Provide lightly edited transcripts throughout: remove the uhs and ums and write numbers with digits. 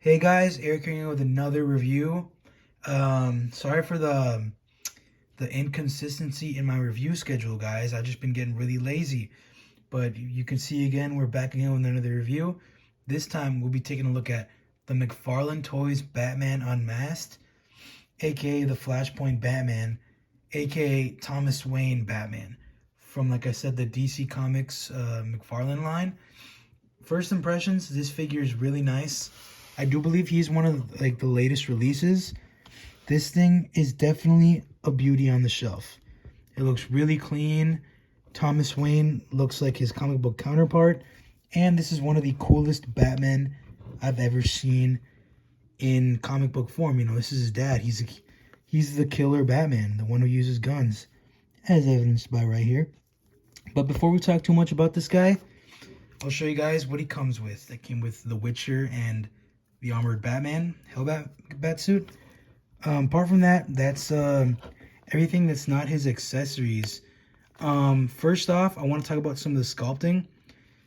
Hey guys, Eric here with another review. Sorry for the inconsistency in my review schedule, guys. I've just been getting really lazy. But you can see again, we're back again with another review. This time we'll be taking a look at the McFarlane Toys Batman Unmasked, aka the Flashpoint Batman, aka Thomas Wayne Batman, from, like I said, the DC Comics McFarlane line. First impressions, this figure is really nice. I do believe he's one of the latest releases. This thing is definitely a beauty on the shelf. It looks really clean. Thomas Wayne looks like his comic book counterpart, and this is one of the coolest Batmen I've ever seen in comic book form. You know, this is his dad. He's the killer Batman, the one who uses guns, as evidenced by right here. But before we talk too much about this guy, I'll show you guys what he comes with. That came with The Witcher and the Armored Batman Hellbat Batsuit. Apart from that, that's everything that's not his accessories. First off, I want to talk about some of the sculpting.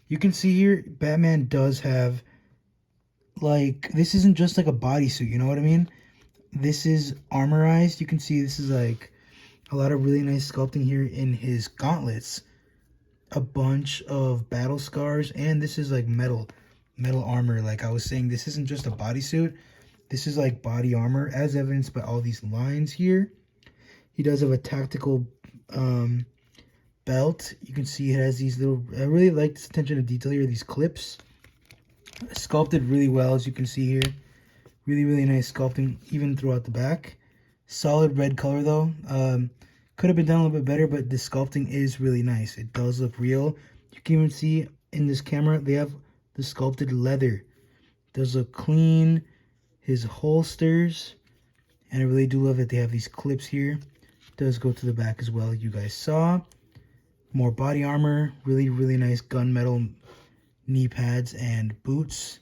You can see here, Batman does have, like, this isn't just like a bodysuit, you know what I mean? This is armorized. You can see this is like a lot of really nice sculpting here in his gauntlets. A bunch of battle scars, and this is like metal armor. Like I was saying, this isn't just a bodysuit. This is like body armor, as evidenced by all these lines here. He does have a tactical belt. You can see it has these little, I really like this attention to detail here, these clips. Sculpted really well, as you can see here. Really nice sculpting, even throughout the back. Solid red color though. Could have been done a little bit better, but the sculpting is really nice. It does look real. You can even see in this camera, they have the sculpted leather. It does look clean. His holsters. And I really do love that they have these clips here. It does go to the back as well, you guys saw. More body armor. Really nice gunmetal knee pads and boots.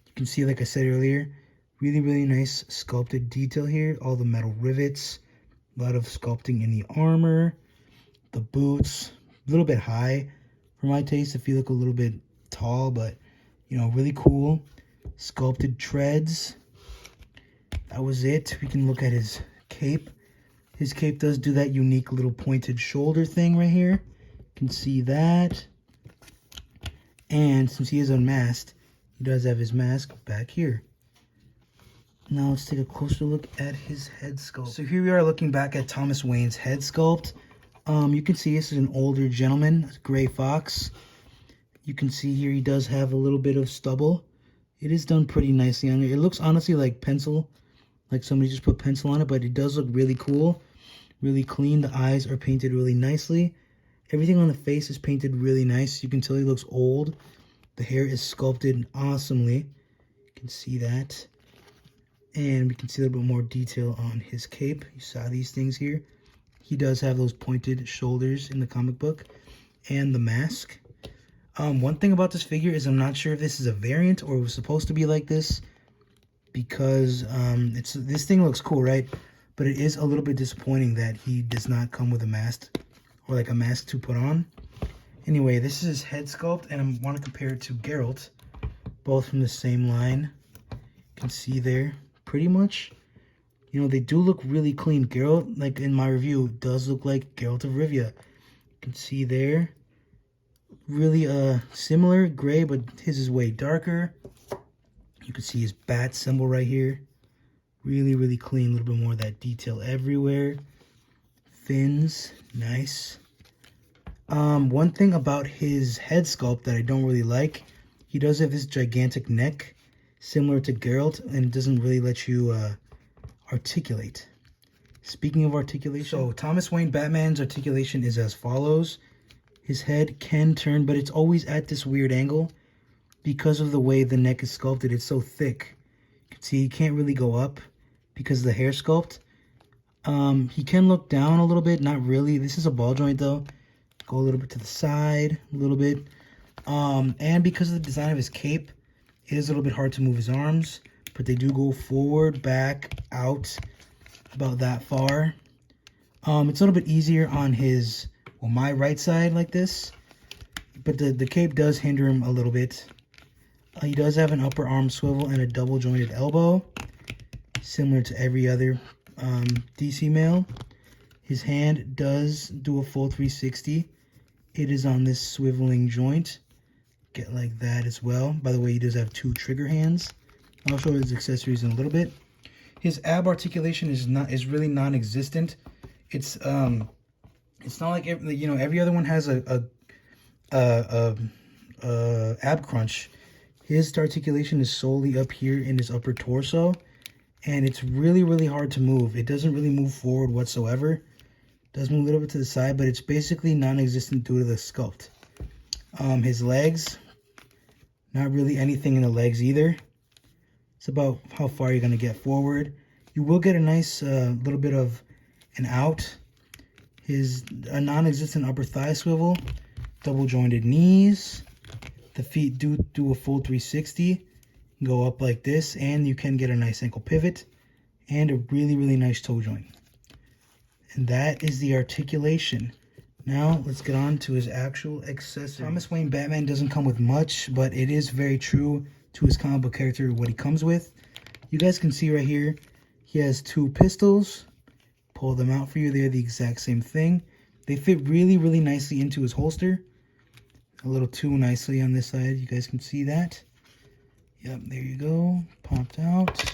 You can see, like I said earlier, really nice sculpted detail here. All the metal rivets. A lot of sculpting in the armor. The boots. A little bit high for my taste. I feel like a little bit tall, but, you know, really cool. Sculpted treads. That was it. We can look at his cape. His cape does do that unique little pointed shoulder thing right here. You can see that. And since he is unmasked, he does have his mask back here. Now let's take a closer look at his head sculpt. So here we are looking back at Thomas Wayne's head sculpt. You can see this is an older gentleman, gray fox. You can see here he does have a little bit of stubble. It is done pretty nicely on there. It looks honestly like pencil, like somebody just put pencil on it, but it does look really cool, really clean. The eyes are painted really nicely. Everything on the face is painted really nice. You can tell he looks old. The hair is sculpted awesomely. You can see that. And we can see a little bit more detail on his cape. You saw these things here. He does have those pointed shoulders in the comic book. And the mask. One thing about this figure is I'm not sure if this is a variant or it was supposed to be like this. Because this thing looks cool, right? But it is a little bit disappointing that he does not come with a mask. Or like a mask to put on. Anyway, this is his head sculpt. And I want to compare it to Geralt. Both from the same line. You can see there. Pretty much, you know, they do look really clean. Geralt, like in my review, does look like Geralt of Rivia. You can see there. Really similar gray, but his is way darker. You can see his bat symbol right here. Really clean. A little bit more of that detail everywhere. Fins, nice. One thing about his head sculpt that I don't really like, he does have this gigantic neck, similar to Geralt, and it doesn't really let you articulate. Speaking of articulation, so Thomas Wayne Batman's articulation is as follows. His head can turn, but it's always at this weird angle because of the way the neck is sculpted. It's so thick. You can see he can't really go up because of the hair sculpt. He can look down a little bit, not really. This is a ball joint though. Go a little bit to the side, a little bit. And because of the design of his cape, it is a little bit hard to move his arms, but they do go forward, back, out, about that far. It's a little bit easier on his, well, my right side like this, but the cape does hinder him a little bit. He does have an upper arm swivel and a double jointed elbow, similar to every other DC male. His hand does do a full 360. It is on this swiveling joint. Get like that as well. By the way, he does have 2 trigger hands. I'll show his accessories in a little bit. His ab articulation is really non-existent. It's not like every other one has a ab crunch. His articulation is solely up here in his upper torso, and it's really hard to move. It doesn't really move forward whatsoever. It does move a little bit to the side, but it's basically non-existent due to the sculpt. His legs, not really anything in the legs either. It's about how far you're going to get forward. You will get a nice little bit of an out. A non-existent upper thigh swivel, double jointed knees. The feet do a full 360, go up like this, and you can get a nice ankle pivot and a really nice toe joint. And that is the articulation. Now let's get on to his actual accessories. Thomas Wayne Batman doesn't come with much, but it is very true to his comic book character what he comes with. You guys can see right here, he has 2 pistols. Pull them out for you. They're the exact same thing. They fit really nicely into his holster. A little too nicely on this side. You guys can see that. Yep, there you go. Popped out.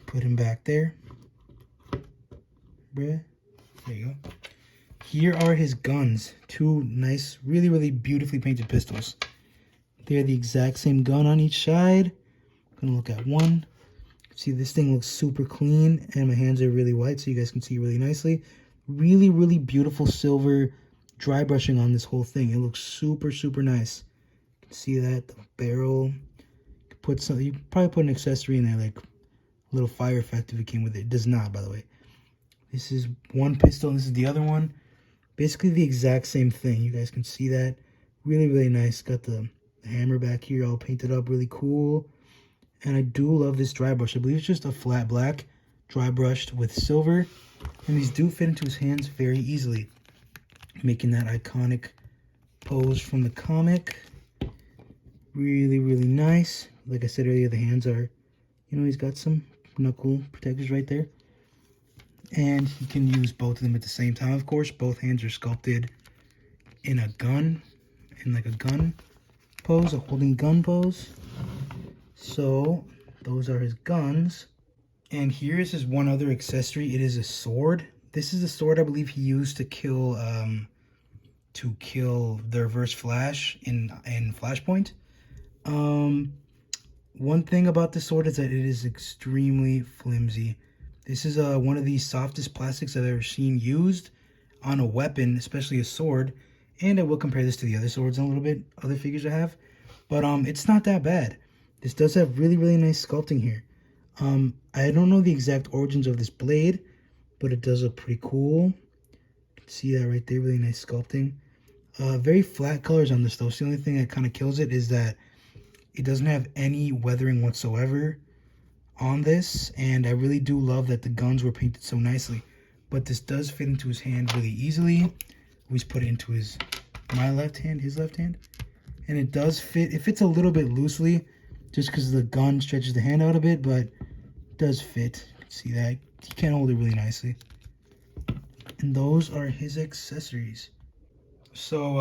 Put him back there. Bruh. There you go. Here are his guns. 2 nice, really beautifully painted pistols. They're the exact same gun on each side. I'm gonna look at one. See, this thing looks super clean, and my hands are really white, so you guys can see really nicely. Really beautiful silver dry brushing on this whole thing. It looks super nice. You can see that, the barrel. You could probably put an accessory in there, like a little fire effect if it came with it. It does not, by the way. This is one pistol, and this is the other one. Basically the exact same thing. You guys can see that. Really nice. Got the hammer back here all painted up, really cool. And I do love this dry brush. I believe it's just a flat black dry brushed with silver. And these do fit into his hands very easily, making that iconic pose from the comic. Really nice. Like I said earlier, the hands are, he's got some knuckle protectors right there. And he can use both of them at the same time, of course. Both hands are sculpted in a gun, in like a gun pose, a holding gun pose. So those are his guns. And here is his one other accessory. It is a sword. This is the sword I believe he used to kill the Reverse Flash in Flashpoint. One thing about this sword is that it is extremely flimsy. This is one of the softest plastics I've ever seen used on a weapon, especially a sword. And I will compare this to the other swords a little bit, other figures I have. But it's not that bad. This does have really nice sculpting here. I don't know the exact origins of this blade, but it does look pretty cool. You can see that right there, really nice sculpting. Very flat colors on this though. So the only thing that kind of kills it is that it doesn't have any weathering whatsoever on this. And I really do love that the guns were painted so nicely. But this does fit into his hand really easily. Always put it into my left hand, his left hand. And it does fit. It fits a little bit loosely just because the gun stretches the hand out a bit, but it does fit. You can see that. He can hold it really nicely. And those are his accessories. So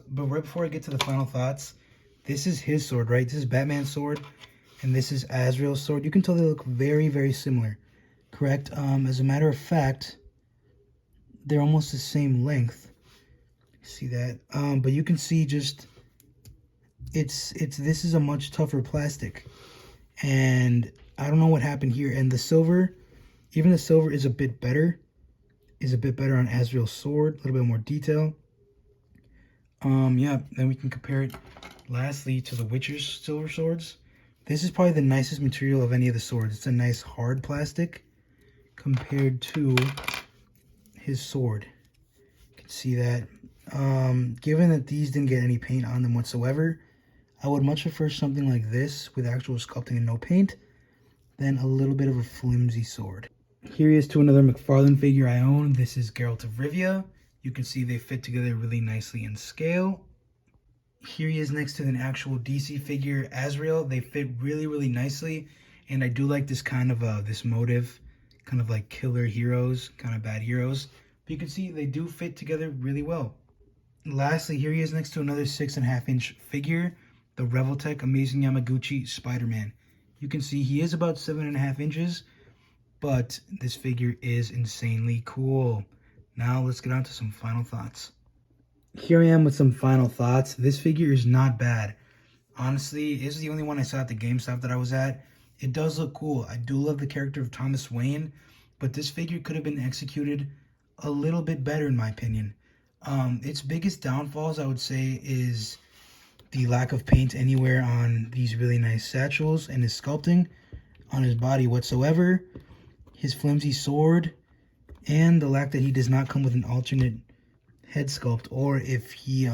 but right before I get to the final thoughts, this is his sword, right? This is Batman's sword, and this is Azrael's sword. You can tell they look very similar, correct? As a matter of fact, they're almost the same length. See that? But you can see just this is a much tougher plastic, and I don't know what happened here. And the silver, even the silver is a bit better on Azrael's sword, a little bit more detail. Yeah, then we can compare it lastly to the Witcher's silver swords. This is probably the nicest material of any of the swords. It's a nice hard plastic compared to his sword. You can see that. Given that these didn't get any paint on them whatsoever, I would much prefer something like this with actual sculpting and no paint than a little bit of a flimsy sword. Here he is to another McFarlane figure I own. This is Geralt of Rivia. You can see they fit together really nicely in scale. Here he is next to an actual DC figure, Azrael. They fit really, really nicely. And I do like this kind of, this motive, kind of like killer heroes, kind of bad heroes. But you can see they do fit together really well. And lastly, here he is next to another 6.5-inch figure, the Revoltech Amazing Yamaguchi Spider-Man. You can see he is about 7.5 inches, but this figure is insanely cool. Now let's get on to some final thoughts. Here I am with some final thoughts. This figure is not bad. Honestly, this is the only one I saw at the GameStop that I was at. It does look cool. I do love the character of Thomas Wayne, but this figure could have been executed a little bit better in my opinion. Its biggest downfalls, I would say, is the lack of paint anywhere on these really nice satchels and his sculpting on his body whatsoever, his flimsy sword, and the lack that he does not come with an alternate head sculpt, or if he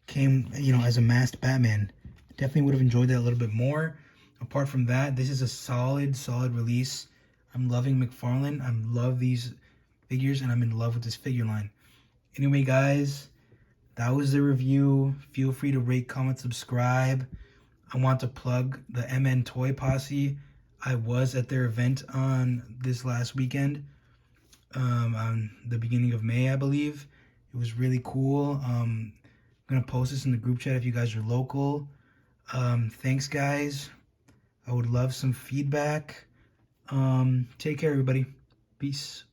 came, as a masked Batman. Definitely would have enjoyed that a little bit more. Apart from that, this is a solid release. I'm loving McFarlane. I love these figures, and I'm in love with this figure line. Anyway, guys, that was the review. Feel free to rate, comment, subscribe. I want to plug the MN Toy Posse. I was at their event on this last weekend, on the beginning of May, I believe. It was really cool. I'm going to post this in the group chat if you guys are local. Thanks, guys. I would love some feedback. Take care, everybody. Peace.